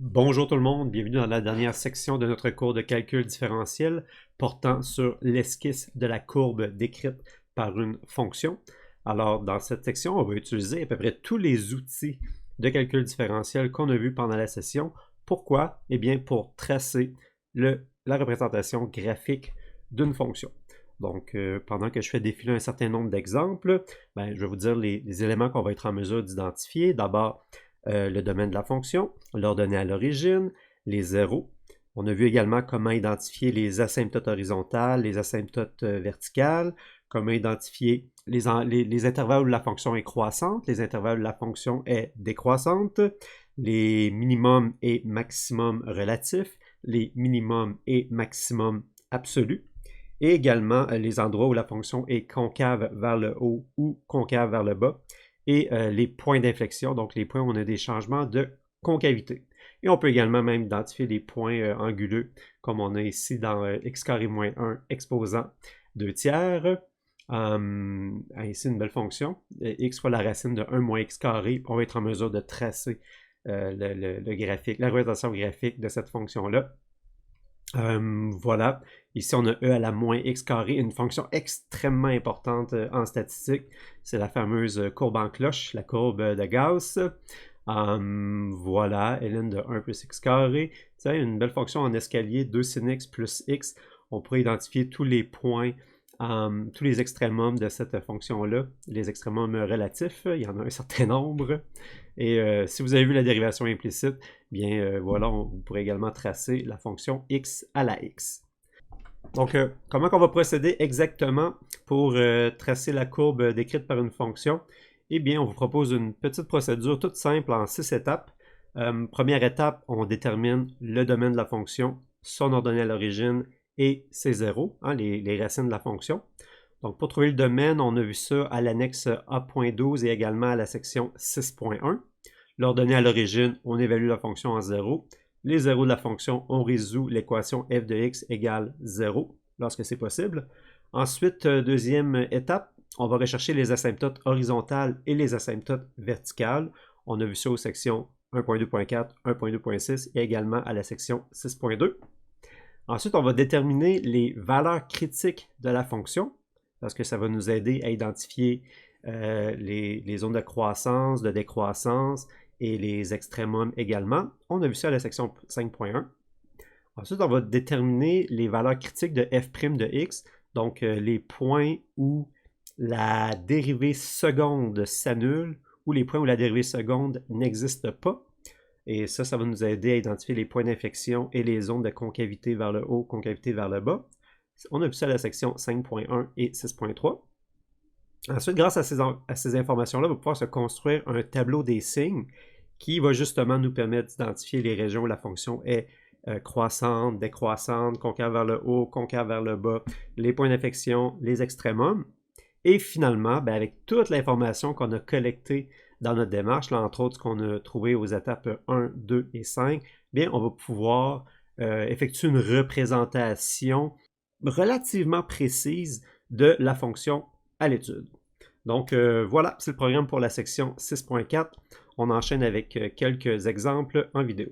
Bonjour tout le monde, bienvenue dans la dernière section de notre cours de calcul différentiel portant sur l'esquisse de la courbe décrite par une fonction. Alors, dans cette section, on va utiliser à peu près tous les outils de calcul différentiel qu'on a vus pendant la session. Pourquoi? Eh bien, pour tracer la représentation graphique d'une fonction. Donc, pendant que je fais défiler un certain nombre d'exemples, je vais vous dire les éléments qu'on va être en mesure d'identifier. D'abord, le domaine de la fonction, l'ordonnée à l'origine, les zéros. On a vu également comment identifier les asymptotes horizontales, les asymptotes verticales, comment identifier les intervalles où la fonction est croissante, les intervalles où la fonction est décroissante, les minimums et maximums relatifs, les minimums et maximums absolus, et également les endroits où la fonction est concave vers le haut ou concave vers le bas, et les points d'inflexion, donc les points où on a des changements de concavité. Et on peut également même identifier des points anguleux, comme on a ici dans x carré moins 1 exposant 2 tiers. Ici, une belle fonction. X fois la racine de 1 moins x carré, on va être en mesure de tracer le graphique, la représentation graphique de cette fonction-là. Voilà, ici on a e à la moins x carré, une fonction extrêmement importante en statistique. C'est la fameuse courbe en cloche, la courbe de Gauss. Voilà, ln de 1 plus x carré. C'est une belle fonction en escalier, 2 sin x plus x. On pourrait identifier tous les points, tous les extrémums de cette fonction-là, les extrémums relatifs, il y en a un certain nombre. Et si vous avez vu la dérivation implicite, bien voilà, vous pourrez également tracer la fonction x à la x. Donc, comment on va procéder exactement pour tracer la courbe décrite par une fonction? Eh bien, on vous propose une petite procédure toute simple en 6 étapes. Première étape, on détermine le domaine de la fonction, son ordonnée à l'origine et ses zéros, les racines de la fonction. Donc, pour trouver le domaine, on a vu ça à l'annexe A.12 et également à la section 6.1. L'ordonnée à l'origine, on évalue la fonction en 0. Les zéros de la fonction, on résout l'équation f de x égale 0 lorsque c'est possible. Ensuite, deuxième étape, on va rechercher les asymptotes horizontales et les asymptotes verticales. On a vu ça aux sections 1.2.4, 1.2.6 et également à la section 6.2. Ensuite, on va déterminer les valeurs critiques de la fonction parce que ça va nous aider à identifier les zones de croissance, de décroissance et les extrémums également. On a vu ça à la section 5.1. Ensuite, on va déterminer les valeurs critiques de f' de x, donc les points où la dérivée seconde s'annule ou les points où la dérivée seconde n'existe pas. Et ça va nous aider à identifier les points d'inflexion et les zones de concavité vers le haut, concavité vers le bas. On a vu ça à la section 5.1 et 6.3. Ensuite, grâce à ces informations-là, on va pouvoir se construire un tableau des signes qui va justement nous permettre d'identifier les régions où la fonction est croissante, décroissante, concave vers le haut, concave vers le bas, les points d'inflexion, les extrémums. Et finalement, avec toute l'information qu'on a collectée dans notre démarche, là, entre autres ce qu'on a trouvé aux étapes 1, 2 et 5, bien, on va pouvoir effectuer une représentation relativement précise de la fonction à l'étude. Donc voilà, c'est le programme pour la section 6.4. On enchaîne avec quelques exemples en vidéo.